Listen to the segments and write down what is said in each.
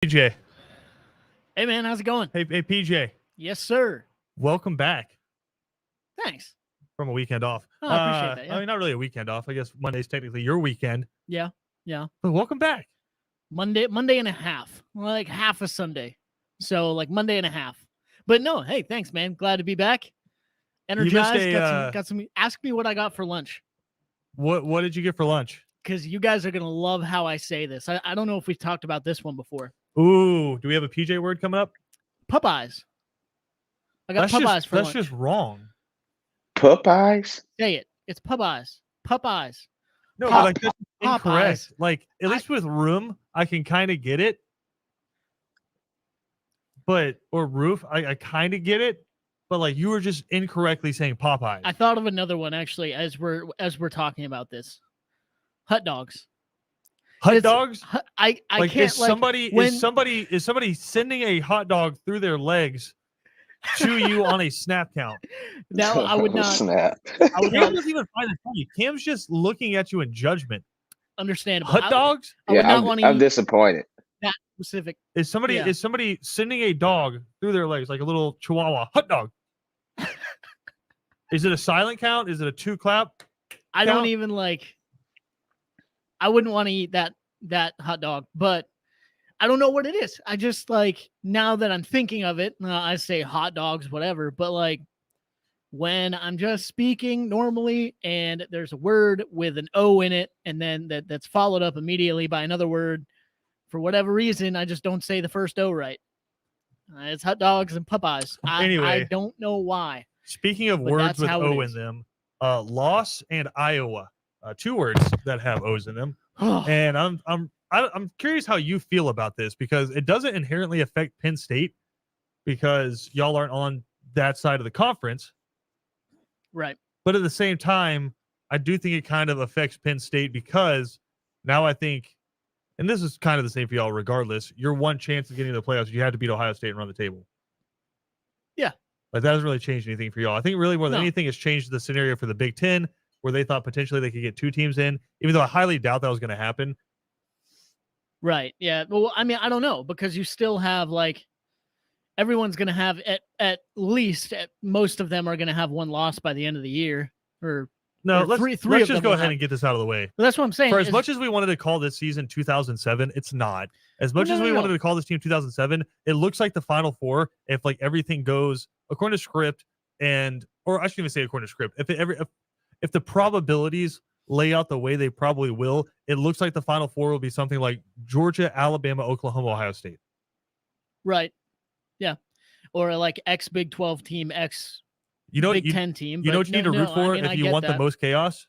PJ. Hey, man, how's it going? Hey, PJ. Yes, sir. Welcome back Thanks. from a weekend off. Oh, I appreciate that. Yeah. I mean, not really a weekend off. I guess Monday's technically your weekend. Yeah. But welcome back. Monday and a half. Like half a Sunday. So like Monday and a half. But no, hey, thanks, man. Glad to be back. Energized. Got some. Ask me what I got for lunch. What did you get for lunch? Because you guys are gonna love how I say this. I don't know if we've talked about this one before. Ooh, do we have a PJ word coming up? Popeyes. I got Popeyes for lunch. That's just wrong. Popeyes? Say it. It's Popeyes. Popeyes. No, but like that's incorrect. Popeyes. Like at least with room, I can kind of get it. But or roof, I kind of get it. But like you were just incorrectly saying Popeyes. I thought of another one actually as we're talking about this. Hot dogs. Hot dogs? I like can't. Is somebody sending a hot dog through their legs to you on a snap count? No, I would not. Snap. Cam doesn't even find it funny. Cam's just looking at you in judgment. Understandable. Hot dogs? I would not want to I'm disappointed. that specific. Is somebody sending a dog through their legs like a little chihuahua? Hot dog. Is it a silent count? Is it a 2 clap? I don't even like. I wouldn't want to eat that hot dog, but I don't know what it is. I just like now that I'm thinking of it, I say hot dogs, whatever. But like when I'm just speaking normally, and there's a word with an O in it, and then that's followed up immediately by another word, for whatever reason, I just don't say the first O right. It's hot dogs and Popeyes. Anyway, I don't know why. Speaking of words with O in them, loss and Iowa. 2 words that have O's in them, and I'm curious how you feel about this because it doesn't inherently affect Penn State because y'all aren't on that side of the conference, right? But at the same time, I do think it kind of affects Penn State because now I think, and this is kind of the same for y'all regardless, your one chance of getting to the playoffs, you had to beat Ohio State and run the table. Yeah, like that doesn't really change anything for y'all. I think really more than anything has changed the scenario for the Big Ten, where they thought potentially they could get 2 teams in, even though I highly doubt that was going to happen. Right. Yeah. Well, I mean, I don't know because you still have like everyone's going to have at least most of them are going to have 1 loss by the end of the year. Let's just go ahead and get this out of the way. Well, that's what I'm saying. For as much as we wanted to call this season 2007, it's not. As much as we wanted to call this team 2007, it looks like the Final Four, if like everything goes according to script or I shouldn't even say according to script, if the probabilities lay out the way they probably will, it looks like the Final Four will be something like Georgia, Alabama, Oklahoma, Ohio State. Right. Yeah. Or like X Big 12 team, X Big 10 team. You know what you need to root for if you want the most chaos?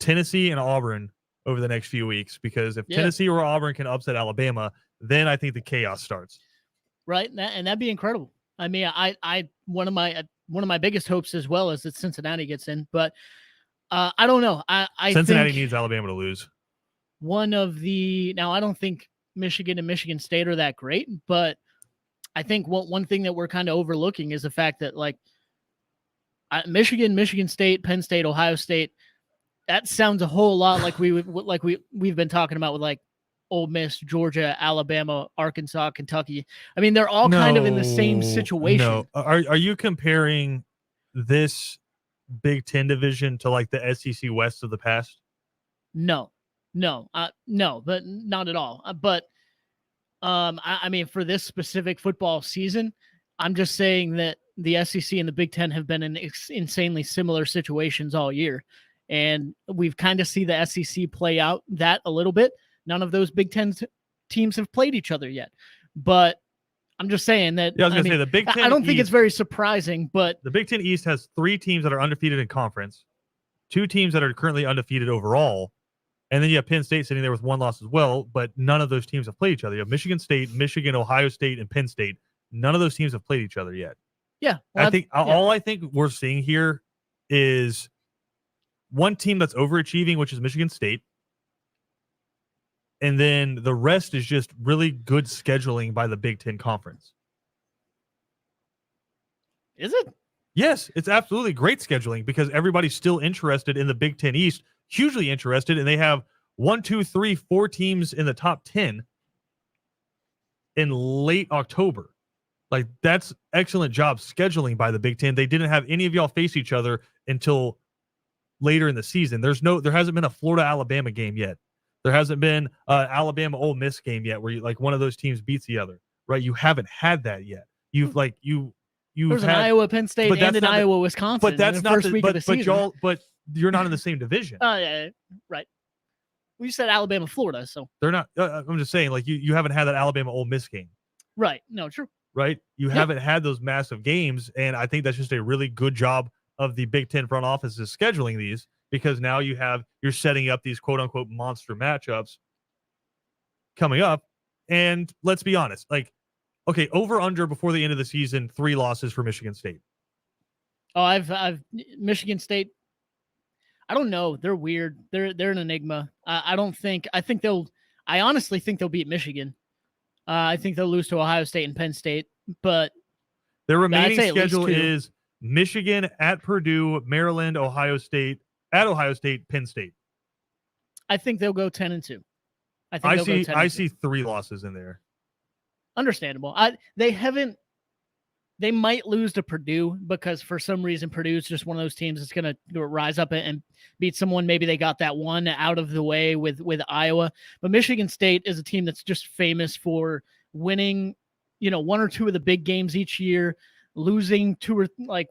Tennessee and Auburn over the next few weeks, because if Tennessee or Auburn can upset Alabama, then I think the chaos starts. Right. And that'd be incredible. I mean, I one of my biggest hopes as well is that Cincinnati gets in, but I don't know. I Cincinnati think needs Alabama to lose. Now I don't think Michigan and Michigan State are that great, but I think one thing that we're kind of overlooking is the fact that like Michigan State, Penn State, Ohio State, that sounds a whole lot like we've been talking about with like Ole Miss, Georgia, Alabama, Arkansas, Kentucky. I mean, they're all kind of in the same situation. No. Are you comparing this Big Ten division to like the SEC West of the past? No, but not at all. But I mean, for this specific football season, I'm just saying that the SEC and the Big Ten have been in insanely similar situations all year. And we've kind of see the SEC play out that a little bit. None of those Big Ten teams have played each other yet. But I'm just saying that. Yeah, I was going to say the Big Ten I don't think it's very surprising, but the Big Ten East has 3 teams that are undefeated in conference, 2 teams that are currently undefeated overall. And then you have Penn State sitting there with 1 loss as well, but none of those teams have played each other. You have Michigan State, Michigan, Ohio State, and Penn State. None of those teams have played each other yet. Yeah. Well, all I think we're seeing here is one team that's overachieving, which is Michigan State. And then the rest is just really good scheduling by the Big Ten Conference. Is it? Yes, it's absolutely great scheduling because everybody's still interested in the Big Ten East, hugely interested, and they have 1, 2, 3, 4 teams in the top 10. in late October. Like, that's excellent job scheduling by the Big Ten. They didn't have any of y'all face each other until later in the season. There hasn't been a Florida Alabama game yet. There hasn't been an Alabama Ole Miss game yet where like one of those teams beats the other, right? You haven't had that yet. You've There's an Iowa Penn State and an Iowa Wisconsin. But that's in the not first week of the season. but you're not in the same division. Yeah, right. Well, you said Alabama, Florida, so They're not. I'm just saying, like you haven't had that Alabama Ole Miss game. right. No, true. Right? You haven't had those massive games, and I think that's just a really good job of the Big Ten front office is scheduling these, because now you're setting up these quote unquote monster matchups coming up. And let's be honest, like, okay, over under before the end of the season, 3 losses for Michigan State. Oh, I've Michigan State. I don't know. They're weird. They're an enigma. I honestly think they'll beat Michigan. I think they'll lose to Ohio State and Penn State, but their remaining schedule is Michigan, at Purdue, Maryland, Ohio State, at Ohio State, Penn State. I think they'll go 10-2. I see 3 losses in there. Understandable. They might lose to Purdue because for some reason Purdue's just one of those teams that's going to rise up and beat someone. Maybe they got that one out of the way with Iowa. But Michigan State is a team that's just famous for winning, 1 or 2 of the big games each year, losing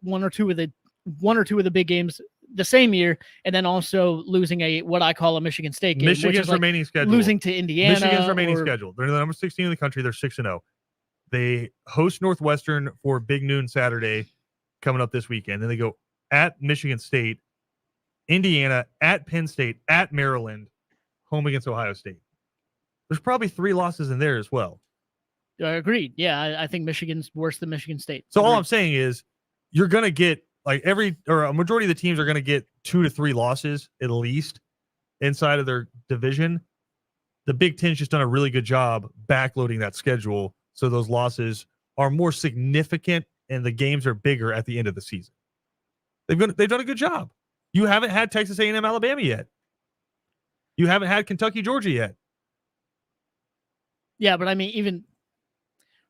one or two of the big games the same year, and then also losing what I call a Michigan State game. Michigan's remaining schedule. Losing to Indiana. Michigan's remaining schedule. They're the number 16 in the country. They're 6-0. They host Northwestern for Big Noon Saturday coming up this weekend. Then they go at Michigan State, Indiana, at Penn State, at Maryland, home against Ohio State. There's probably 3 losses in there as well. Agreed. Yeah, I think Michigan's worse than Michigan State. So all I'm saying is you're going to get a majority of the teams are going to get 2 to 3 losses at least inside of their division. The Big Ten's just done a really good job backloading that schedule, so those losses are more significant and the games are bigger at the end of the season. They've done a good job. You haven't had Texas A&M Alabama yet. You haven't had Kentucky Georgia yet. Yeah, but I mean, even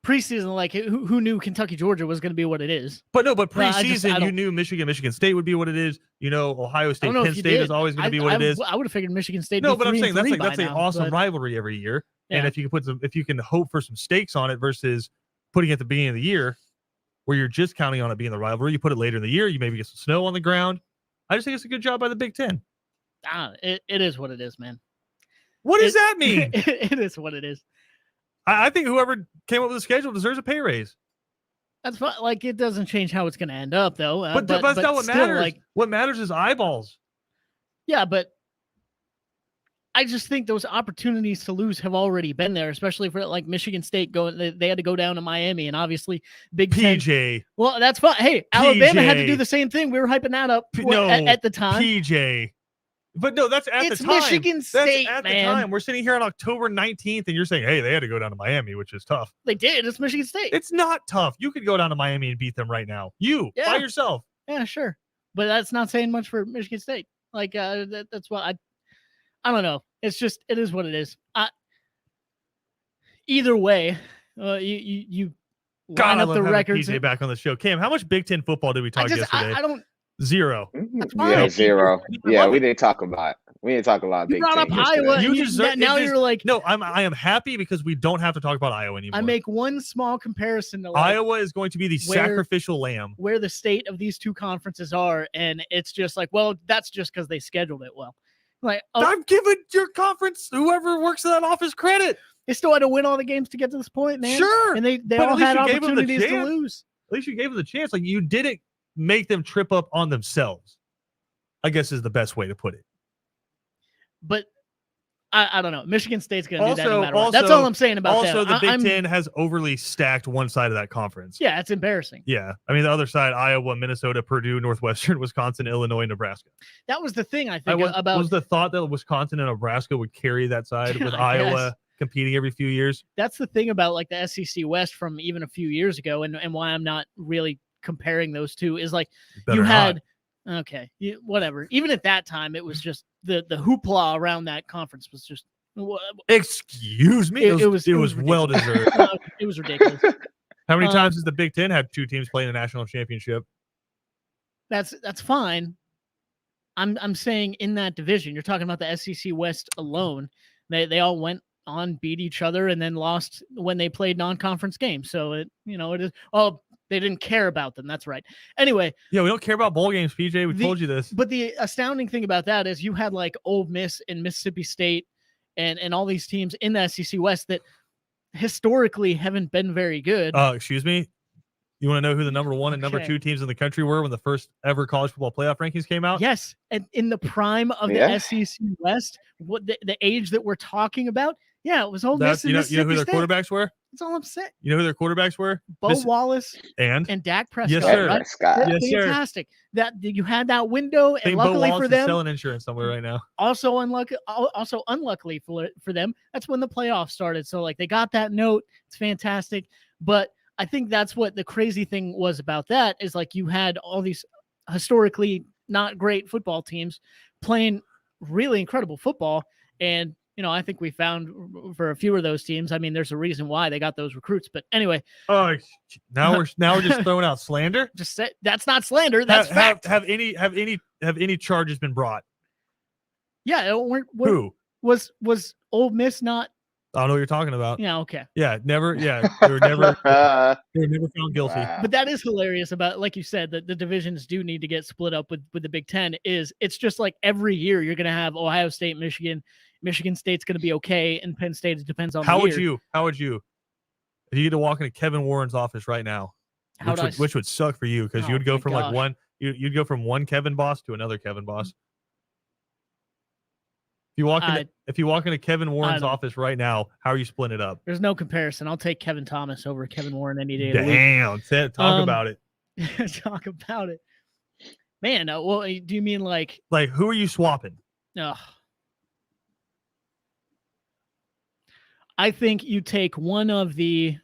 preseason, like who knew Kentucky Georgia was going to be what it is? But preseason, you knew Michigan State would be what it is. Ohio State Penn State is always going to be what it is. I would have figured Michigan State. No, but I'm saying that's an awesome rivalry every year. Yeah. And if you can hope for some stakes on it versus putting it at the beginning of the year, where you're just counting on it being the rivalry, you put it later in the year, you maybe get some snow on the ground. I just think it's a good job by the Big Ten. It is what it is, man. What does that mean? It is what it is. I think whoever came up with the schedule deserves a pay raise. That's fine. Like, it doesn't change how it's going to end up, though. But that's not what matters. Like, what matters is eyeballs. Yeah, but I just think those opportunities to lose have already been there, especially for like Michigan State they had to go down to Miami, and obviously Big Ten. PJ. Well, that's fine. Hey, Alabama had to do the same thing. We were hyping that up at the time. PJ. But no, that's at the time. It's Michigan State, that's at man. the time. We're sitting here on October 19th, and you're saying, hey, they had to go down to Miami, which is tough. They did. It's Michigan State. It's not tough. You could go down to Miami and beat them right now. By yourself. Yeah, sure. But that's not saying much for Michigan State. Like, that's what I don't know. It's just, it is what it is. Either way, you line up the records. PJ back on the show. Cam, how much Big Ten football did we talk yesterday? I don't. 0. Yeah, 0. Yeah, we didn't talk about it. We didn't talk about Big Ten. You brought up Iowa. You're like, no. I am happy because we don't have to talk about Iowa anymore. I make one small comparison to Iowa is going to be the sacrificial lamb where the state of these two conferences are, and it's just like, well, that's just because they scheduled it well. Like, I'm giving your conference, whoever works in that office, credit. They still had to win all the games to get to this point, man. Sure, and they all had opportunities to lose. At least you gave them the chance. Like, you didn't make them trip up on themselves, I guess is the best way to put it. But I don't know. Michigan State's going to do that no matter what. That's all I'm saying about that. Also, the Big Ten has overly stacked one side of that conference. Yeah, it's embarrassing. Yeah. I mean, the other side, Iowa, Minnesota, Purdue, Northwestern, Wisconsin, Illinois, Nebraska. That was the thing, I think, was the thought that Wisconsin and Nebraska would carry that side with Iowa competing every few years. That's the thing about like the SEC West from even a few years ago, and why I'm not really comparing those two is like you had whatever. Even at that time, it was just the hoopla around that conference was just Wha- Excuse me. It was well ridiculous. deserved. No, it was ridiculous. How many Um, times has the Big Ten had 2 teams playing the national championship? That's fine. I'm saying in that division, you're talking about the SEC West alone. They all went on, beat each other, and then lost when they played non-conference games. So it is. Oh, they didn't care about them. That's right. Anyway, Yeah, we don't care about bowl games, PJ. We told you this. but the astounding thing about that is you had like Ole Miss and Mississippi State and all these teams in the SEC West that historically haven't been very good. Excuse me. You want to know who the number 1 and number Okay. 2 teams in the country were when the first ever college football playoff rankings came out? Yes, and in the prime of Yeah. the SEC West, what the age that we're talking about, yeah, it was Ole Miss That's, and you know Mississippi who their State. quarterbacks were? That's all I'm saying. You know who their quarterbacks were? Bo Miss- Wallace And and Dak Prescott. Yes, sir. Right? Scott. Yes, sir. Fantastic. That you had that window, I and think Bo luckily Wallace for is them, selling insurance somewhere right now. also unluckily for them, that's when the playoffs started. So like they got that note. It's fantastic. But I think that's what the crazy thing was about that is like you had all these historically not great football teams playing really incredible football. And, I think we found for a few of those teams, I mean, there's a reason why they got those recruits. But anyway, Oh, now we're just throwing out slander. just say that's not slander. That's fact. Have any charges been brought? Yeah. Who? Was Ole Miss not? I don't know what you're talking about. Yeah. Okay. Yeah, never. Yeah, they were never found guilty. Wow. But that is hilarious about, like you said, that the divisions do need to get split up with the Big Ten. It's just like every year you're going to have Ohio State, Michigan State's going to be okay, and Penn State, it depends on How the would year. you? If you get to walk into Kevin Warren's office right now, which would suck for you because Oh you would go my from gosh. like one you'd go from one Kevin boss to another Kevin boss. If you walk into Kevin Warren's don't- office right now, how are you splitting it up? There's no comparison. I'll take Kevin Thomas over Kevin Warren any day of the week. Damn, talk about it. Talk about it. Man, well, do you mean like, Like, who are you swapping? I think you take one of the.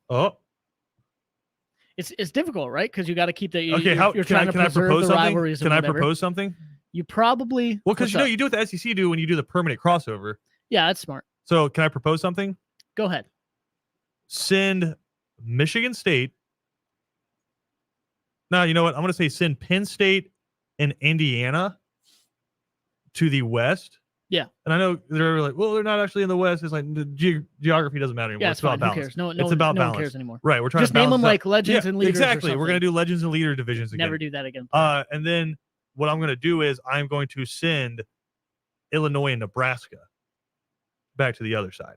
Oh, It's difficult, right? Because you got to keep the. okay. You're trying to can I preserve propose the something? rivalries. Can and I whatever. propose something? You probably. Well, because what's up? you do what the SEC do when you do the permanent crossover. Yeah, that's smart. So, can I propose something? Go ahead. Send Michigan State. No, you know what? I'm going to say send Penn State and Indiana to the West. Yeah. And I know they're like, well, they're not actually in the West. It's like the geography doesn't matter anymore. Yeah, it's it's about fine. Who balance. cares? No, It's about no one balance. cares anymore. Right. We're trying Just to name balance them out- like legends Yeah, and leaders. exactly. Or We're going to do legends and leader divisions again. Never do that again. And then what I'm going to do is I'm going to send Illinois and Nebraska back to the other side.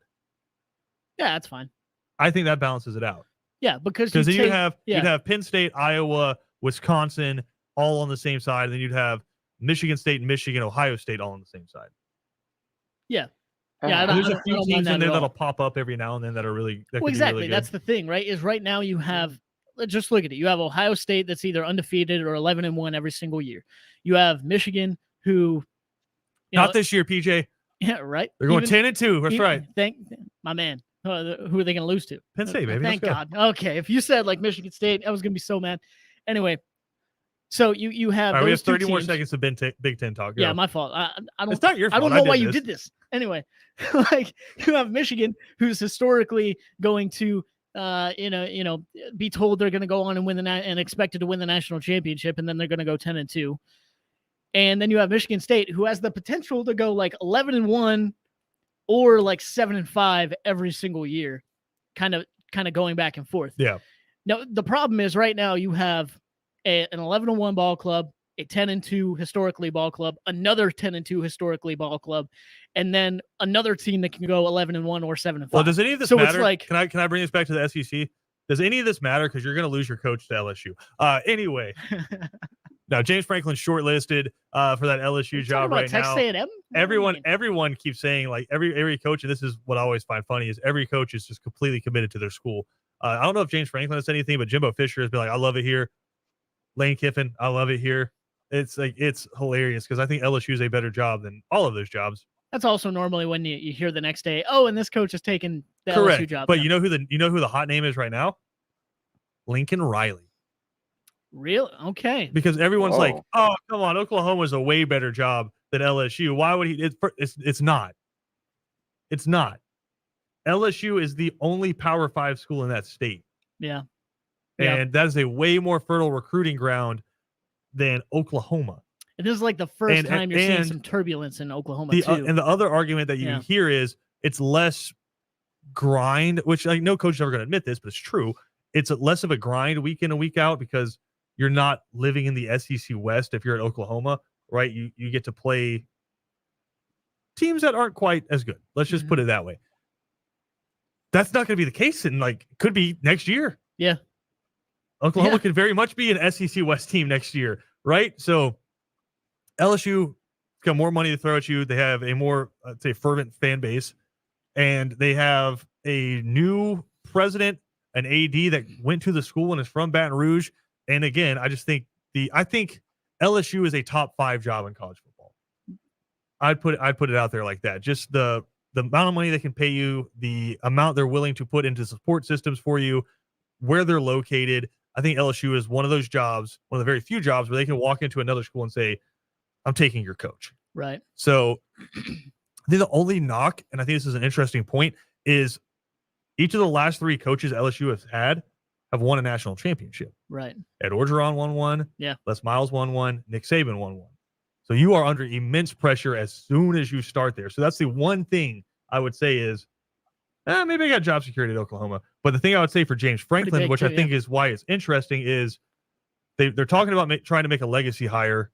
Yeah, that's fine. I think that balances it out. Yeah, because Because then take- you'd have Penn State, Iowa, Wisconsin all on the same side, and then you'd have Michigan State, Michigan, Ohio State all on the same side. Yeah, I And there's a don't few mind teams that in there at all. that'll pop up every now and then that are really that Well, could be exactly. really That's good. the thing, right? Is right now you have. Let's just look at it. You have Ohio State that's either undefeated or 11-1 every single year. You have Michigan who. Not this year, PJ. Yeah, right. They're going Even- 10-2. That's even- right. Thank my man. Who are they going to lose to? Penn State, baby. Thank Let's go. God. Okay, if you said like Michigan State, I was going to be so mad. Anyway, so you have. All right, we those have two 30 more teams. seconds of Big Ten talk. Go. Yeah, my fault. I don't. It's not your I fault. don't know why did you this. did this. Anyway, like you have Michigan, who's historically going to, be told they're going to go on and win and expected to win the national championship, and then they're going to go 10-2. And then you have Michigan State, who has the potential to go like 11-1 or like 7-5 every single year, kind of going back and forth. Yeah. Now the problem is right now you have an 11-1 ball club, a 10-2 historically ball club, another 10-2 historically ball club, and then another team that can go 11-1 or 7-5. Well, does any of this So it's matter? like- Can I bring this back to the SEC? Does any of this matter? Because you're going to lose your coach to LSU. Anyway, now James Franklin's shortlisted for that LSU job right now. A&M? Everyone keeps saying like every coach, and this is what I always find funny is every coach is just completely committed to their school. I don't know if James Franklin has said anything, but Jimbo Fisher has been like, I love it here. Lane Kiffin, I love it here. It's like it's hilarious because I think LSU is a better job than all of those jobs. That's also normally when you hear the next day, oh, and this coach has taken the Correct. LSU job. But Yeah. you know who the hot name is right now? Lincoln Riley. Really? Okay. Because everyone's like, Whoa. oh, come on, Oklahoma's a way better job than LSU. Why would he? It's not. It's not. LSU is the only Power 5 school in that state. Yeah. Yeah. And that is a way more fertile recruiting ground than Oklahoma. And this is like the first And- time you're seeing and some turbulence in Oklahoma too. And the other argument that you Yeah. hear is it's less grind, which like no coach is ever going to admit this, but it's true. It's less of a grind week in and week out because you're not living in the SEC West. If you're at Oklahoma, right? You get to play teams that aren't quite as good. Let's just put it that way. That's not going to be the case, and like could be next year. Yeah. Oklahoma Yeah. could very much be an SEC West team next year, right? So LSU got more money to throw at you. They have a more, I'd say, fervent fan base, and they have a new president, an AD that went to the school and is from Baton Rouge. And again, I just think I think LSU is a top 5 job in college football. I'd put it out there like that. Just the amount of money they can pay you, the amount they're willing to put into support systems for you, where they're located. I think LSU is one of those jobs, one of the very few jobs where they can walk into another school and say, I'm taking your coach. Right. So I think the only knock, and I think this is an interesting point, is each of the last 3 coaches LSU has had have won a national championship. Right. Ed Orgeron won one. Yeah. Les Miles won one. Nick Saban won one. So you are under immense pressure as soon as you start there. So that's the one thing I would say is, maybe I got job security at Oklahoma. But the thing I would say for James Franklin, big which too, I think is why it's interesting, is they're talking about trying to make a legacy hire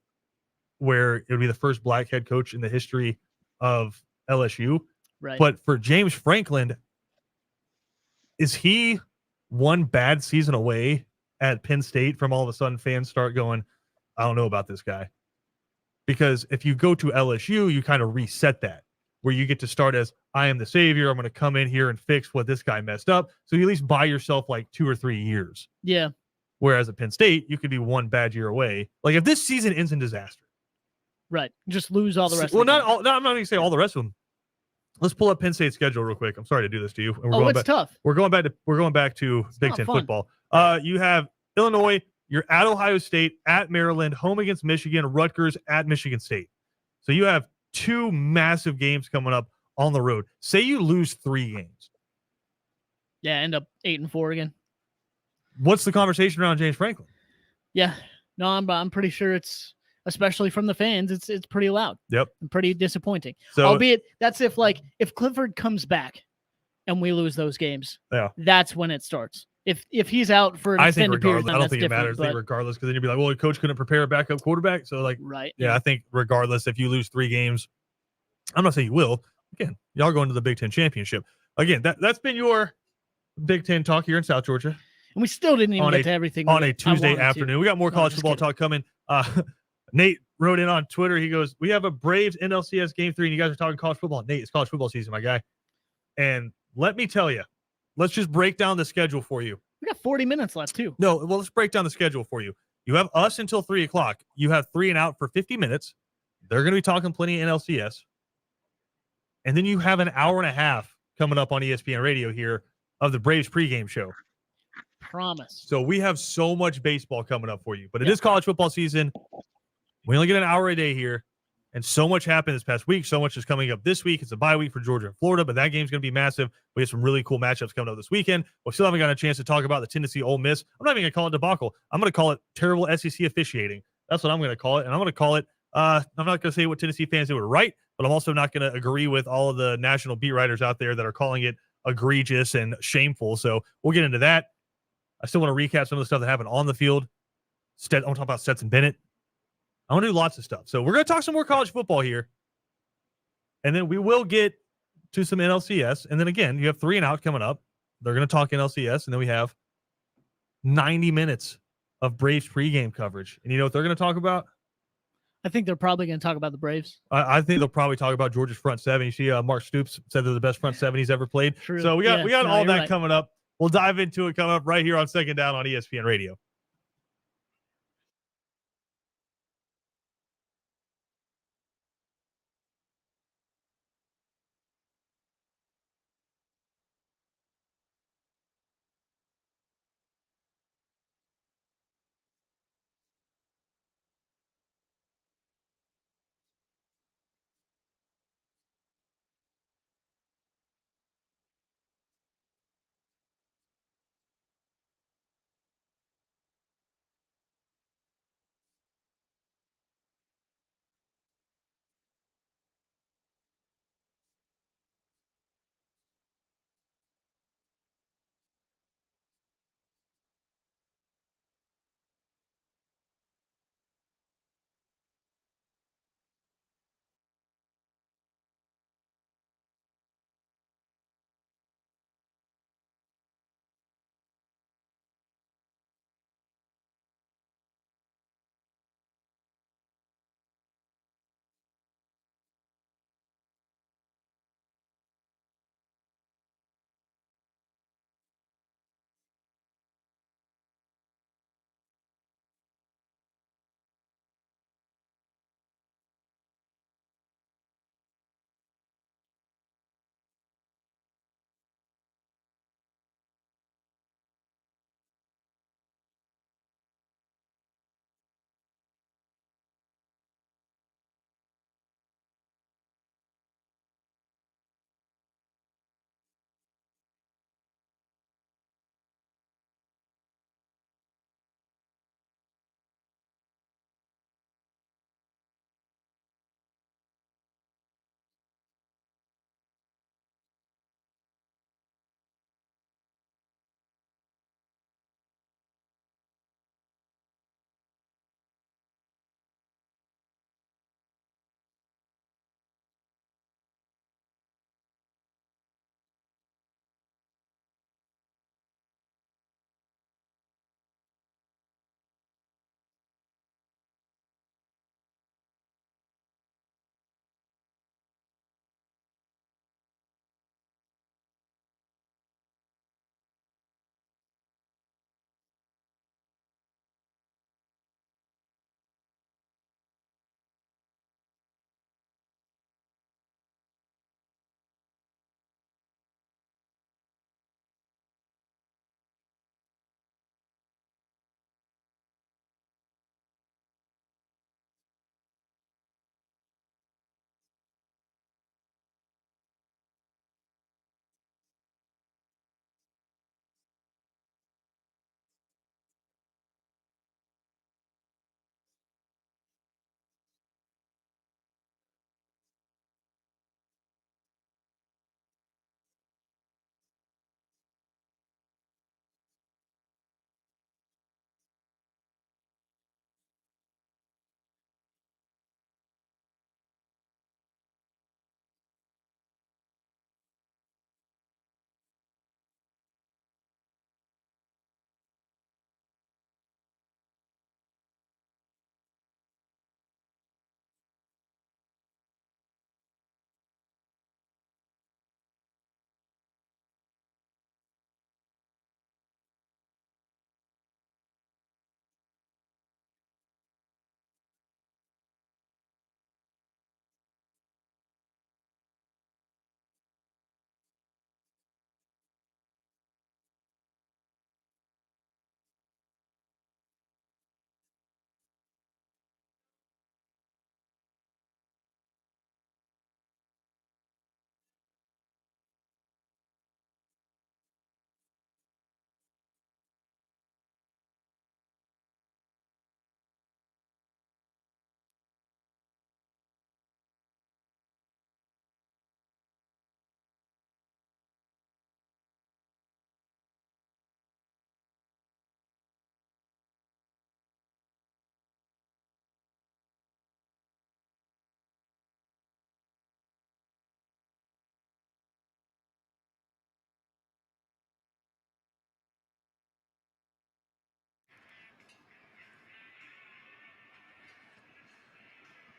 where it would be the first black head coach in the history of LSU. Right. But for James Franklin, is he one bad season away at Penn State from all of a sudden fans start going, I don't know about this guy? Because if you go to LSU, you kind of reset that, where you get to start as, I am the savior. I'm going to come in here and fix what this guy messed up. So you at least buy yourself like 2 or 3 years. Yeah. Whereas at Penn State, you could be one bad year away. Like if this season ends in disaster. Right. Just lose all the rest Well, of the not all. No, I'm not going to say all the rest of them. Let's pull up Penn State's schedule real quick. I'm sorry to do this to you. And it's tough. We're going back to Big not Ten fun. football. You have Illinois. You're at Ohio State, at Maryland, home against Michigan, Rutgers, at Michigan State. So you have 2 massive games coming up on the road. Say you lose 3 games. Yeah. End up 8-4 again. What's the conversation around James Franklin? Yeah. No, I'm pretty sure it's, especially from the fans, it's pretty loud. Yep. And pretty disappointing. So Albeit that's if Clifford comes back and we lose those games. Yeah. That's when it starts. If he's out for an I think extended period of regardless, time, I don't that's think it different, matters. I think but- regardless, because then you'd be like, well, the coach couldn't prepare a backup quarterback. So like, right. yeah, I think regardless, if you lose 3 games, I'm not saying you will. Again, y'all going to the Big Ten championship. Again, that's been your Big Ten talk here in South Georgia And we still didn't even get to everything on we- a I Tuesday wanted to. afternoon. We got more No, college just football kidding. talk coming. Nate wrote in on Twitter. He goes, we have a Braves NLCS game 3, and you guys are talking college football. Nate, it's college football season, my guy. And let me tell you, let's just break down the schedule for you. We got 40 minutes left too. No, well, let's break down the schedule for you. You have us until 3 o'clock. You have 3 and out for 50 minutes. They're going to be talking plenty of NLCS. And then you have an hour and a half coming up on ESPN radio here of the Braves pregame show. Promise. So we have so much baseball coming up for you, but it is college football season. We only get an hour a day here, and so much happened this past week. So much is coming up this week. It's a bye week for Georgia and Florida, but that game's going to be massive. We have some really cool matchups coming up this weekend. We still haven't got a chance to talk about the Tennessee Ole Miss. I'm not even going to call it debacle. I'm going to call it terrible SEC officiating. That's what I'm going to call it, and I'm going to call it. I'm not going to say what Tennessee fans did were right, but I'm also not going to agree with all of the national beat writers out there that are calling it egregious and shameful. So we'll get into that. I still want to recap some of the stuff that happened on the field. I want to talk about Stetson Bennett. I want to do lots of stuff. So we're going to talk some more college football here. And then we will get to some NLCS. And then again, you have 3 and out coming up. They're going to talk NLCS. And then we have 90 minutes of Braves pregame coverage. And you know what they're going to talk about? I think they're probably going to talk about the Braves. I think they'll probably talk about Georgia's front 7. You see, Mark Stoops said they're the best front 7 he's ever played. True. So we got Yeah. No, all you're that right. coming up. We'll dive into it coming up right here on Second Down on ESPN Radio.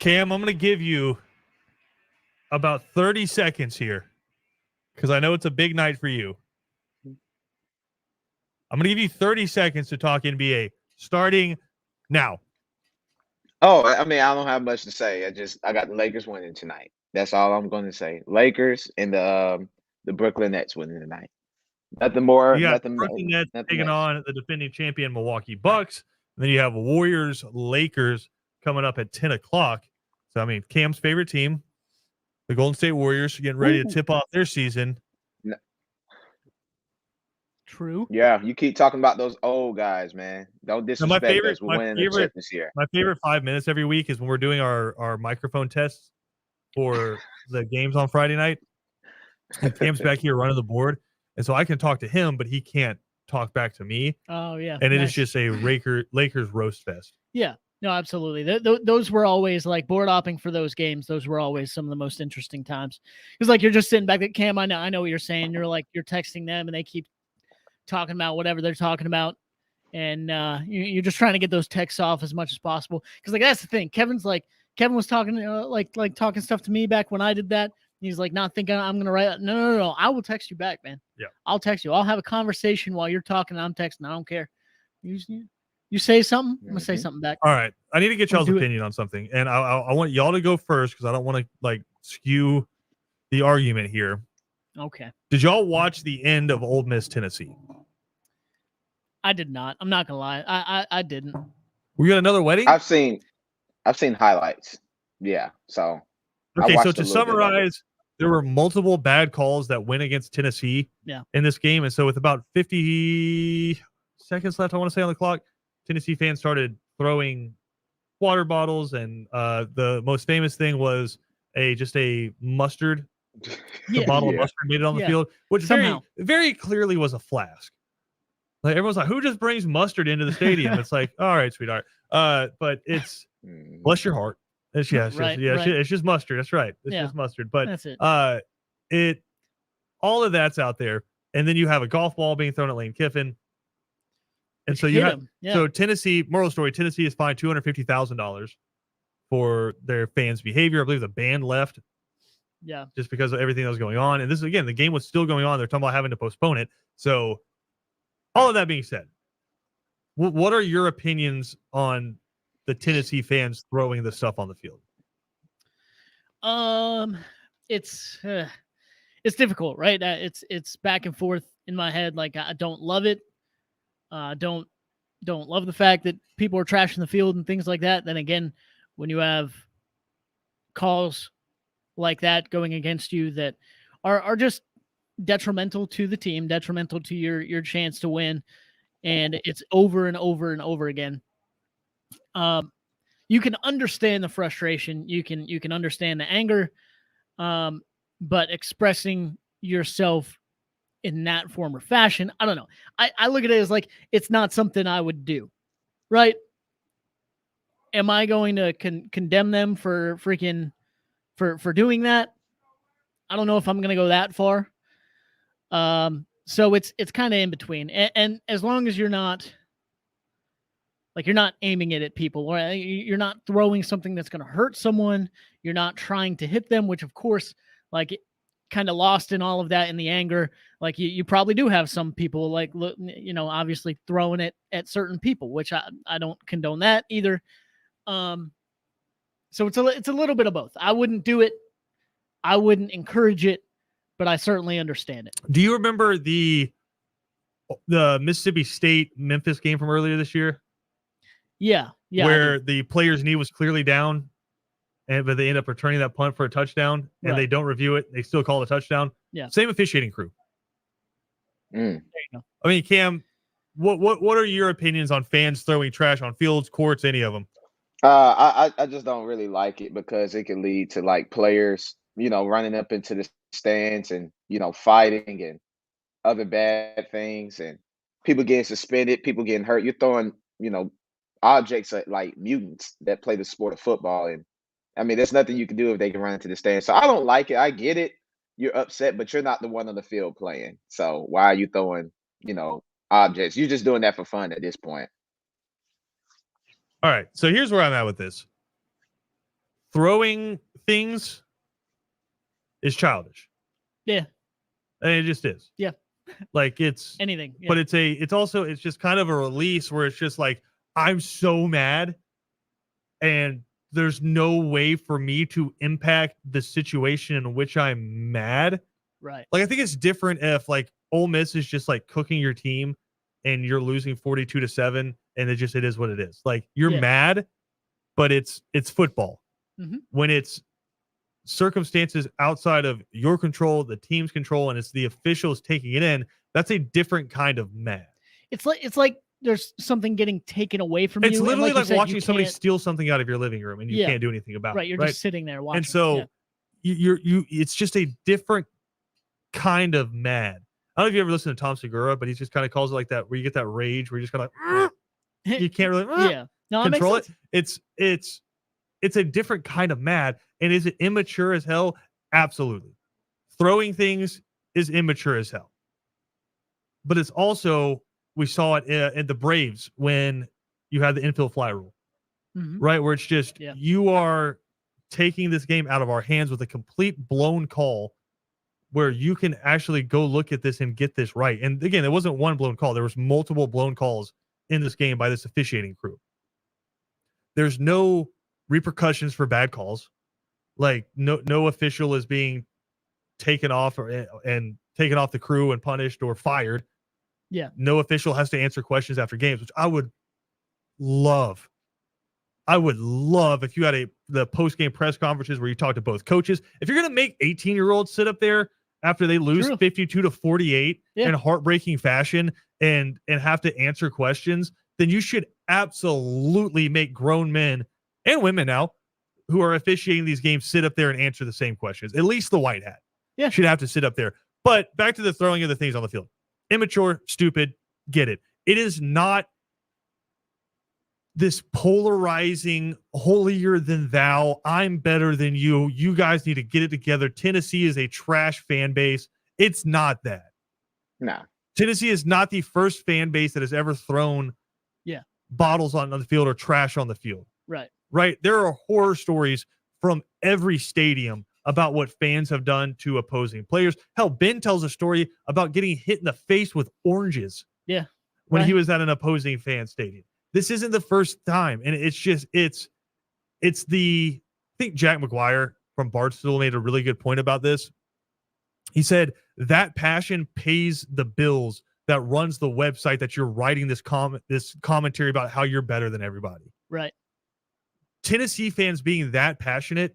Cam, I'm going to give you about 30 seconds here because I know it's a big night for you. I'm going to give you 30 seconds to talk NBA starting now. Oh, I mean, I don't have much to say. I got the Lakers winning tonight. That's all I'm going to say. Lakers and the Brooklyn Nets winning tonight. Nothing more. You got Nothing. Brooklyn Nets Nothing taking else. on the defending champion Milwaukee Bucks. And then you have Warriors, Lakers coming up at 10 o'clock. So, I mean, Cam's favorite team, the Golden State Warriors, getting ready to tip off their season. True. Yeah, you keep talking about those old guys, man. Don't disrespect us. We're winning the chip this year. My favorite 5 minutes every week is when we're doing our microphone tests for the games on Friday night. And Cam's back here running the board. And so I can talk to him, but he can't talk back to me. Oh, yeah. And it is just a Lakers roast fest. Yeah. No, absolutely. Those were always like board hopping for those games. Those were always some of the most interesting times. Because like you're just sitting back at Cam. I know what you're saying. You're texting them and they keep talking about whatever they're talking about. And you're just trying to get those texts off as much as possible. Because like that's the thing. Kevin was talking like talking stuff to me back when I did that. He's like not thinking I'm gonna write. No. I will text you back, man. Yeah. I'll text you. I'll have a conversation while you're talking and I'm texting. I don't care. You say something, I'm gonna say something back. All right. I need to get y'all's opinion on something. And I want y'all to go first because I don't want to like skew the argument here. Okay. Did y'all watch the end of Ole Miss Tennessee? I did not. I'm not gonna lie. I didn't. Were you at another wedding? I've seen highlights. Yeah. So okay, so to summarize, there were multiple bad calls that went against Tennessee in this game. And so with about 50 seconds left, I want to say on the clock, Tennessee fans started throwing water bottles. And the most famous thing was just a mustard, a bottle of mustard made it on the field, which very clearly was a flask. Like everyone's like, who just brings mustard into the stadium? It's like, all right, sweetheart. But it's bless your heart. It's it's just mustard. That's right. It's just mustard. But that's it. All of that's out there. And then you have a golf ball being thrown at Lane Kiffin. And so so Tennessee, moral story, Tennessee is fined $250,000 for their fans' behavior. I believe the band left. Yeah. Just because of everything that was going on. And this is again, the game was still going on. They're talking about having to postpone it. So all of that being said, what are your opinions on the Tennessee fans throwing the stuff on the field? It's difficult, right? It's back and forth in my head. Like I don't love it. Don't love the fact that people are trashing the field and things like that. Then again, when you have calls like that going against you that are just detrimental to the team, detrimental to your chance to win, and it's over and over and over again. You can understand the frustration, you can understand the anger, but expressing yourself in that form or fashion, I don't know. I look at it as like it's not something I would do, right? Am I going to condemn them for doing that? I don't know if I'm going to go that far. So it's kind of in between, and as long as you're not aiming it at people, or you're not throwing something that's going to hurt someone, you're not trying to hit them, which of course, like kind of lost in all of that in the anger. Like you probably do have some people like, obviously throwing it at certain people, which I don't condone that either. So it's a little bit of both. I wouldn't do it. I wouldn't encourage it, but I certainly understand it. Do you remember the Mississippi State Memphis game from earlier this year? Yeah. Where the player's knee was clearly down, but they end up returning that punt for a touchdown, and they don't review it. They still call it a touchdown. Yeah. Same officiating crew. There you go. I mean, Cam, what are your opinions on fans throwing trash on fields, courts, any of them? I just don't really like it because it can lead to like players, running up into the stands and, fighting and other bad things and people getting suspended, people getting hurt. You're throwing, objects at like mutants that play the sport of football. And I mean, there's nothing you can do if they can run into the stands. So I don't like it. I get it. You're upset, but you're not the one on the field playing. So why are you throwing, objects? You're just doing that for fun at this point. All right. So here's where I'm at with this. throwing things is childish. Yeah. And it just is. Yeah. Like it's anything. Yeah. but it's just kind of a release where it's just like, I'm so mad and there's no way for me to impact the situation in which I'm mad. right. Like, I think it's different if like Ole Miss is just like cooking your team and you're losing 42-7 and it is what it is. Like, you're Yeah. mad, but it's football. Mhm. When it's circumstances outside of your control, the team's control, and it's the officials taking it in, that's a different kind of mad. It's like there's something getting taken away from It's you. and literally you like said, watching you somebody can't- steal something out of your living room and you Yeah. can't do anything about Right. it. You're Right. just sitting there watching. And so yeah. it's just a different kind of mad. I don't know if you ever listen to Tom Segura, but he just kind of calls it like that, where you get that rage where you're just kind of like, you can't really yeah. No, that makes control it. sense. It's a different kind of mad. And is it immature as hell? Absolutely. Throwing things is immature as hell. But it's also, we saw it in the Braves when you had the infield fly rule, Mhm. right? Where it's just, Yeah. you are taking this game out of our hands with a complete blown call where you can actually go look at this and get this right. And again, it wasn't one blown call. There was multiple blown calls in this game by this officiating crew. There's no repercussions for bad calls. Like no official is being taken off and taken off the crew and punished or fired. Yeah. No official has to answer questions after games, which I would love. I would love if you had the post-game press conferences where you talk to both coaches. If you're going to make 18-year-olds sit up there after they lose True. 52-48 Yeah. in heartbreaking fashion and have to answer questions, then you should absolutely make grown men and women now who are officiating these games sit up there and answer the same questions. At least the white hat should have to sit up there. But back to the throwing of the things on the field. Immature, stupid, get it. It is not this polarizing, holier than thou, I'm better than you. You guys need to get it together. Tennessee is a trash fan base. It's not that. No. Tennessee is not the first fan base that has ever thrown bottles on the field or trash on the field. Right. Right. There are horror stories from every stadium about what fans have done to opposing players. Hell, Ben tells a story about getting hit in the face with oranges. Yeah. When he Right. was at an opposing fan stadium. This isn't the first time. And it's just, it's the, I think Jack McGuire from Barstool made a really good point about this. He said that passion pays the bills that runs the website that you're writing this commentary about how you're better than everybody. Right. Tennessee fans being that passionate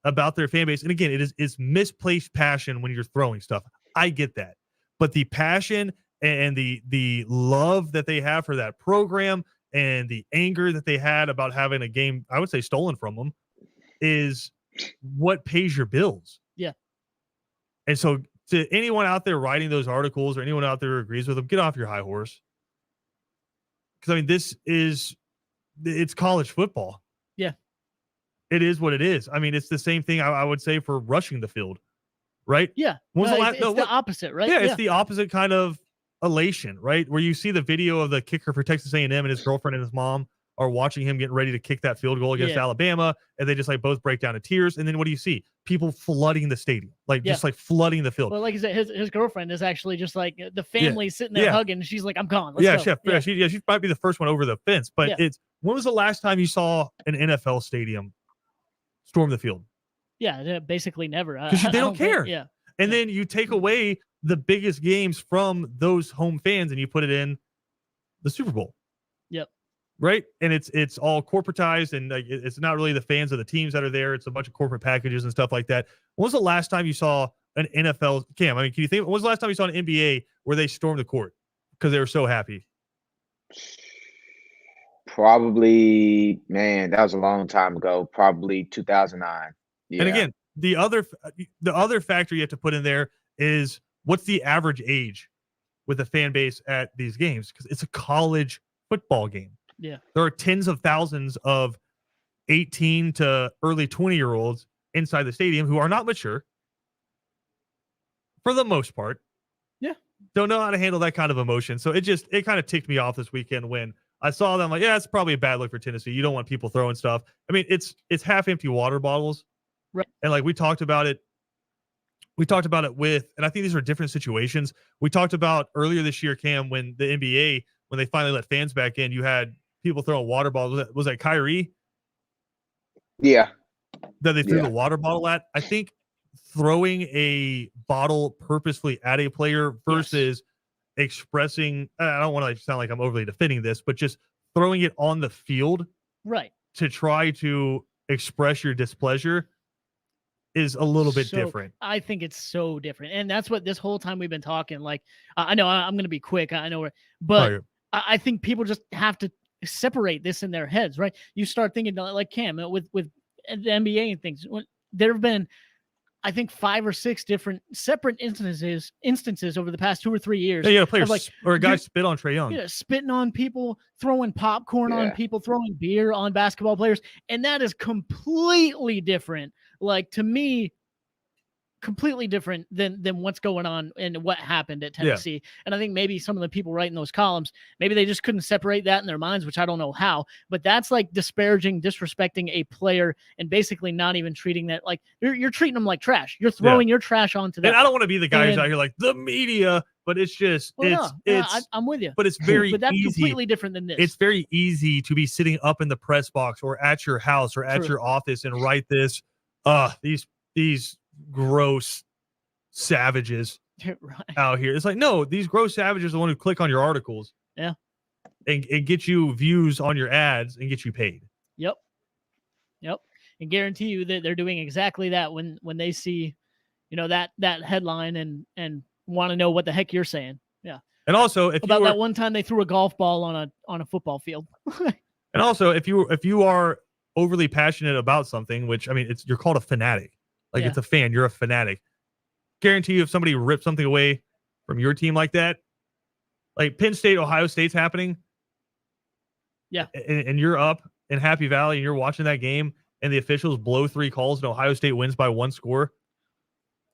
about their fan base, and again, it's misplaced passion when you're throwing stuff. I get that, but the passion and the love that they have for that program and the anger that they had about having a game, I would say, stolen from them, is what pays your bills. Yeah. And so, to anyone out there writing those articles or anyone out there who agrees with them, get off your high horse. Because I mean, it's college football. Yeah. It is what it is. I mean, it's the same thing I would say for rushing the field, right? Yeah. When was the last? It's No, the what- opposite, right? yeah, it's the opposite kind of elation, right? Where you see the video of the kicker for Texas A&M and his girlfriend and his mom are watching him getting ready to kick that field goal against Yeah. Alabama, and they just like both break down in tears. And then what do you see? People flooding the stadium, like Yeah. just like flooding the field. Well, like you said, his girlfriend is actually just like the family sitting there Yeah. hugging. She's like, I'm gone. Let's go. She might be the first one over the fence. But Yeah. when was the last time you saw an NFL stadium storm the field? Yeah, basically never. 'Cause they I don't think- care. Yeah. And Yeah. then you take away the biggest games from those home fans and you put it in the Super Bowl. Yep. Right. And it's all corporatized and like it's not really the fans of the teams that are there. It's a bunch of corporate packages and stuff like that. When was the last time you saw an NFL Cam? I mean, can you think when was the last time you saw an NBA where they stormed the court because they were so happy? Probably, man, that was a long time ago. Probably 2009. Yeah. And again, the other factor you have to put in there is what's the average age with a fan base at these games? Because it's a college football game. Yeah. There are tens of thousands of 18 to early 20-year-olds inside the stadium who are not mature for the most part. Yeah. Don't know how to handle that kind of emotion. So it kind of ticked me off this weekend when I saw them like, yeah, it's probably a bad look for Tennessee. You don't want people throwing stuff. I mean, it's half empty water bottles. Right. And like we talked about it with, and I think these are different situations. We talked about earlier this year, Cam, when the NBA, when they finally let fans back in, you had people throwing water bottles. Was that Kyrie? Yeah. That they threw Yeah. the water bottle at? I think throwing a bottle purposefully at a player versus expressing, I don't want to sound like I'm overly defending this, but just throwing it on the field Right. to try to express your displeasure is a little bit different. I think it's so different. And that's what this whole time we've been talking. Like, I know I'm going to be quick. I know, but I think people just have to separate this in their heads, right? You start thinking like Cam with the NBA and things. There have been, I think, 5 or 6 different separate instances over the past 2 or 3 years. Yeah, players like, or a guy spit on Trae Young. Yeah, spitting on people, throwing popcorn on people, throwing beer on basketball players. And that is completely different. Like, to me, completely different than what's going on and what happened at Tennessee. Yeah. And I think maybe some of the people writing those columns, maybe they just couldn't separate that in their minds, which I don't know how, but that's like disparaging, disrespecting a player and basically not even treating that like you're treating them like trash. You're throwing your trash onto them. And I don't want to be the guy who's out here like the media, but it's just, I'm with you. But it's very but that's easy. Completely different than this. It's very easy to be sitting up in the press box or at your house or at your office and write this, these gross savages out here. It's like, no, these gross savages are the one who click on your articles. Yeah. And get you views on your ads and get you paid. Yep. And guarantee you that they're doing exactly that when they see, that headline and want to know what the heck you're saying. Yeah. And also about that one time they threw a golf ball on a football field. And also if you are overly passionate about something, which I mean, you're called a fanatic. Like it's a fan, you're a fanatic. Guarantee you if somebody rips something away from your team like that, like Penn State, Ohio State's happening. Yeah. And you're up in Happy Valley and you're watching that game and the officials blow 3 calls and Ohio State wins by 1 score.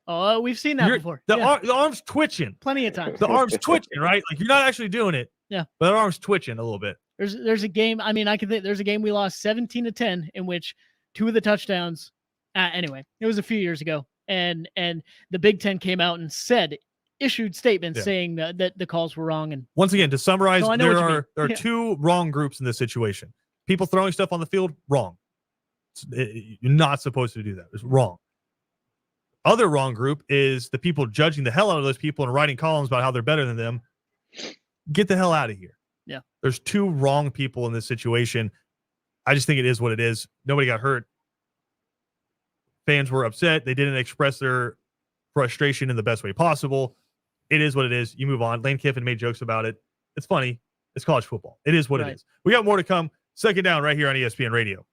Oh, we've seen that before. The arm's twitching. Plenty of times. The arm's twitching, right? Like you're not actually doing it. Yeah. But the arm's twitching a little bit. There's a game. I mean, I can think there's a game we lost 17-10 in which 2 of the touchdowns. Anyway, it was a few years ago, and the Big Ten came out and issued statements saying that the calls were wrong. And once again, to summarize, there are 2 wrong groups in this situation. People throwing stuff on the field, wrong. You're not supposed to do that. It's wrong. Other wrong group is the people judging the hell out of those people and writing columns about how they're better than them. Get the hell out of here. Yeah. There's 2 wrong people in this situation. I just think it is what it is. Nobody got hurt. Fans were upset. They didn't express their frustration in the best way possible. It is what it is. You move on. Lane Kiffin made jokes about it. It's funny. It's college football. It is what it is. We got more to come. Second Down right here on ESPN Radio.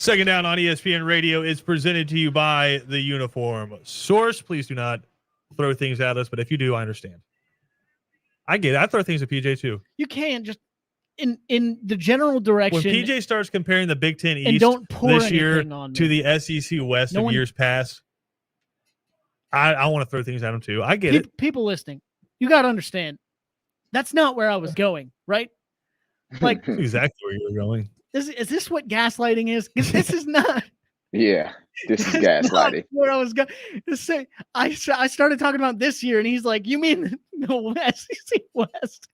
Second Down on ESPN Radio is presented to you by the Uniform Source. Please do not throw things at us, but if you do, I understand. I get it. I throw things at PJ too. You can't just in the general direction. When PJ starts comparing the Big Ten and East don't pour this year anything on to me. the SEC West No of one- years past, I want to throw things at him too. I get it. People listening, you got to understand. That's not where I was going, right? Like, That's exactly where you were going. is this what gaslighting is? Because this is not. Yeah, this is That's not gaslighting. where I was going to say. I started talking about this year, and he's like, "You mean the SEC West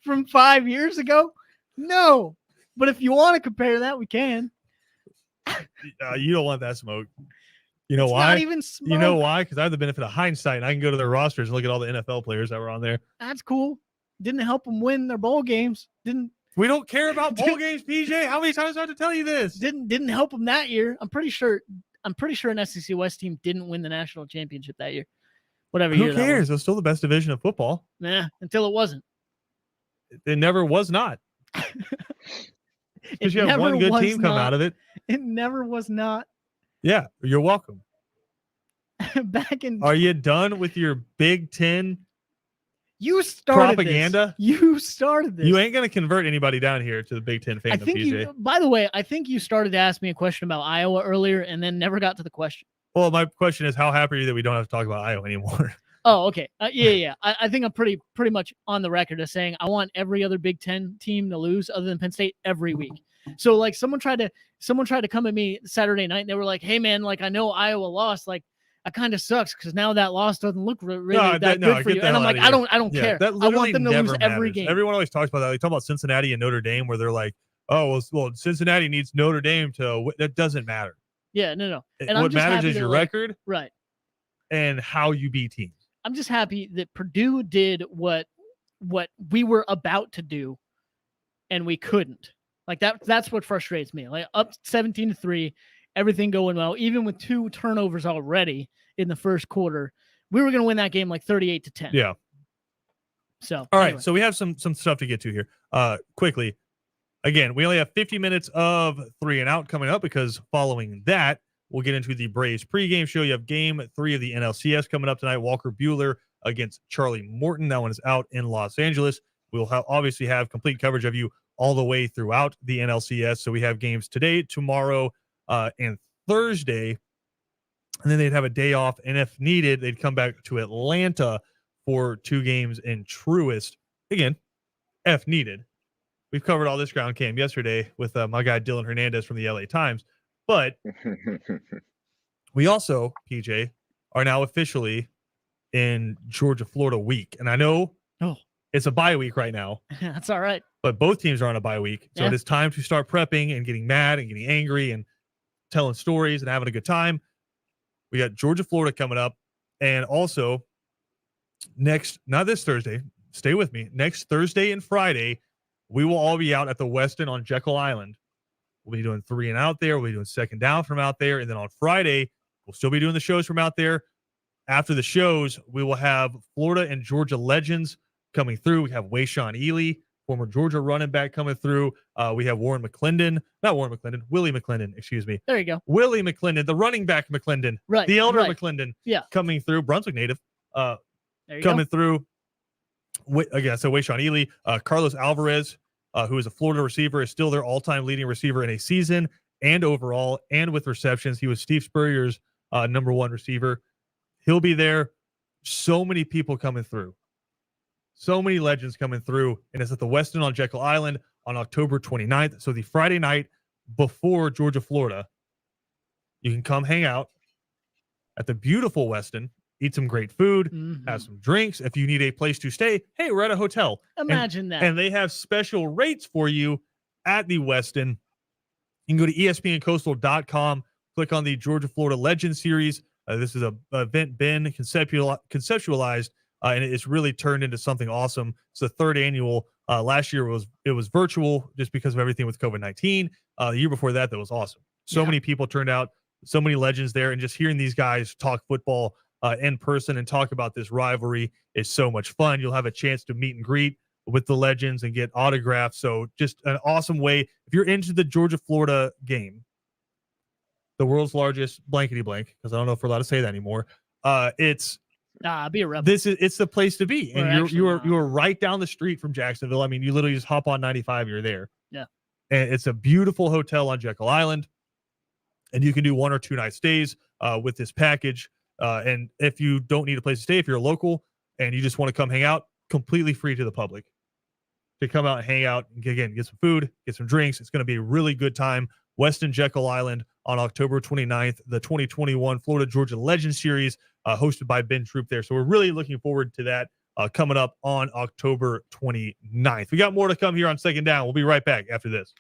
from 5 years ago?" No, but if you want to compare that, we can. You don't want that smoke. You know It's why? not even smoke. You know why? Because I have the benefit of hindsight, and I can go to their rosters and look at all the NFL players that were on there. That's cool. Didn't help them win their bowl games. Didn't We don't care about bowl games, PJ. How many times do I have to tell you this? didn't help them that year. I'm pretty sure an SEC West team didn't win the national championship that year. Whatever year Who that was. cares? It's still the best division of football. Nah, until it wasn't. It never was not. Because you have never one good was team come not. out of it. It never was not. Yeah, you're welcome. Back in Are you done with your Big Ten you started propaganda? This. You started this. You ain't going to convert anybody down here to the Big Ten I fandom, think PJ. you. By the way, I think you started to ask me a question about Iowa earlier, and then never got to the question. Well, my question is, how happy are you that we don't have to talk about Iowa anymore? Oh, okay. Yeah. I think I'm pretty much on the record as saying I want every other Big Ten team to lose other than Penn State every week. So like someone tried to come at me Saturday night and they were like, "Hey man, like I know Iowa lost, like that kind of sucks because now that loss doesn't look really that good for you." And I'm like, I don't care. That I want them to never lose every matters. game. Everyone always talks about that. They talk about Cincinnati and Notre Dame, where they're like, "Oh, well, Cincinnati needs Notre Dame to." That doesn't matter. Yeah, no. And What matters is your record, right? and how you beat teams. I'm just happy that Purdue did what we were about to do, and we couldn't. Like that's what frustrates me. Like up 17-3, everything going well, even with 2 turnovers already in the first quarter, we were going to win that game like 38-10. Yeah. So all anyway. right, so we have some stuff to get to here. Quickly, again, we only have 50 minutes of 3 and Out coming up because following that, we'll get into the Braves pregame show. You have Game 3 of the NLCS coming up tonight. Walker Buehler against Charlie Morton. That one is out in Los Angeles. We'll obviously have complete coverage of you all the way throughout the NLCS. So we have games today, tomorrow, and Thursday. And then they'd have a day off. And if needed, they'd come back to Atlanta for 2 games in Truist. Again, if needed. We've covered all this ground, Cam, yesterday with my guy Dylan Hernandez from the LA Times. But we also, PJ, are now officially in Georgia-Florida week. And I know it's a bye week right now. That's all right. But both teams are on a bye week. So it is time to start prepping and getting mad and getting angry and telling stories and having a good time. We got Georgia-Florida coming up. And also not this Thursday, stay with me. Next Thursday and Friday, we will all be out at the Westin on Jekyll Island. We'll be doing 3 and Out there. We'll be doing Second Down from out there. And then on Friday, we'll still be doing the shows from out there. After the shows, we will have Florida and Georgia legends coming through. We have Wayshawn Ely, former Georgia running back, coming through. We have Willie McClendon, excuse me. There you go. Willie McClendon, the running back McClendon, Right. the elder right. McClendon, Yeah. coming through. Brunswick native, There you coming go. through. Again, so Wayshawn Ely, Carlos Alvarez, who is a Florida receiver, is still their all-time leading receiver in a season and overall and with receptions. He was Steve Spurrier's number 1 receiver. He'll be there. So many people coming through. So many legends coming through. And it's at the Westin on Jekyll Island on October 29th. So the Friday night before Georgia-Florida, you can come hang out at the beautiful Westin, eat some great food, have some drinks. If you need a place to stay, hey, we're at a hotel. Imagine that. And they have special rates for you at the Westin. You can go to espncoastal.com, click on the Georgia-Florida Legend Series. This is an event been conceptualized, and it's really turned into something awesome. It's the 3rd annual. Last year it was virtual just because of everything with COVID-19. The year before that was awesome. So many people turned out, so many legends there, and just hearing these guys talk football in person and talk about this rivalry is so much fun. You'll have a chance to meet and greet with the legends and get autographs. So just an awesome way. If you're into the Georgia-Florida game, the world's largest blankety blank, because I don't know if we're allowed to say that anymore. It's Be a rebel. it's the place to be, Or and actually, you're right down the street from Jacksonville. I mean, you literally just hop on 95, you're there. Yeah. And it's a beautiful hotel on Jekyll Island, and you can do 1 or 2 night stays with this package. And if you don't need a place to stay, if you're a local and you just want to come hang out, completely free to the public to come out and hang out and again get some food, get some drinks. It's going to be a really good time. Westin Jekyll Island on October 29th, the 2021 Florida Georgia Legend Series, hosted by Ben Troop there. So we're really looking forward to that coming up on October 29th. We got more to come here on Second Down. We'll be right back after this.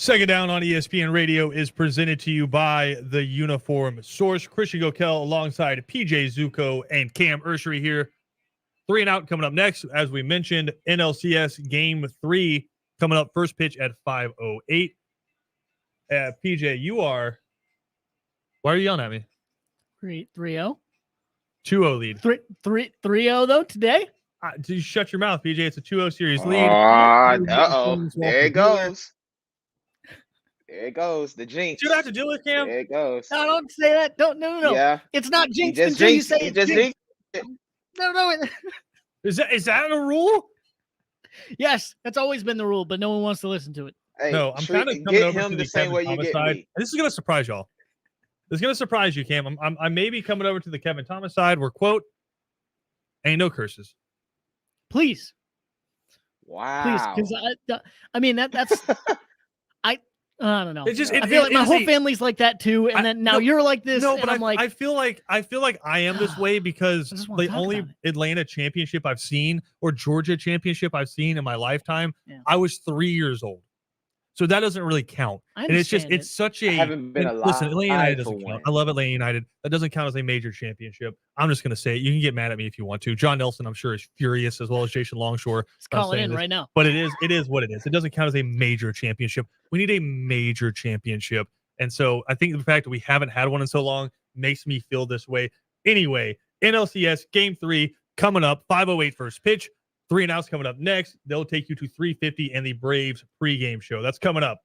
Second Down on ESPN Radio is presented to you by the Uniform Source. Christian Gokel alongside PJ Zuko and Cam Urshery here. 3 and Out coming up next. As we mentioned, NLCS Game 3 coming up. First pitch at 5:08. PJ, why are you yelling at me? 3-0. 2-0 lead. 3-0 though today. You shut your mouth, PJ. It's a 2-0 series lead. Uh-oh. There it goes. There it goes. The jinx. You don't have to deal with Cam. There it goes. No, don't say that. No. Yeah. It's not He jinxed just until you jinxed. say He it's just jinxed. jinxed. No. Is that a rule? Yes, that's always been the rule, but no one wants to listen to it. Hey, No, I'm treat- kind of coming get over him to the the same Kevin way you Thomas get side. me. This is going to surprise y'all. This is going to surprise you, Cam. I may be coming over to the Kevin Thomas side where, quote, ain't no curses. Please, Wow. because I mean that's I don't know. It's just- I feel like my it's whole a- family's like that too, and then now no, you're like this. No, and but I'm like, I feel like I am this way because I just wanna the talk only about Atlanta championship I've seen or Georgia championship I've seen in my lifetime, Yeah. I was 3 years old. So that doesn't really count. I And it's just understand it's such a I haven't been and listen, alive Atlanta United for doesn't count. one. I love Atlanta United. That doesn't count as a major championship. I'm just gonna say it. You can get mad at me if you want to. John Nelson, I'm sure, is furious, as well as Jason Longshore. it's calling saying in this. right now. But it is what it is. It doesn't count as a major championship. We need a major championship. And so I think the fact that we haven't had one in so long makes me feel this way. Anyway, NLCS Game 3 coming up, 5:08 first pitch. 3 and Outs coming up next. They'll take you to 3:50 and the Braves pregame show. That's coming up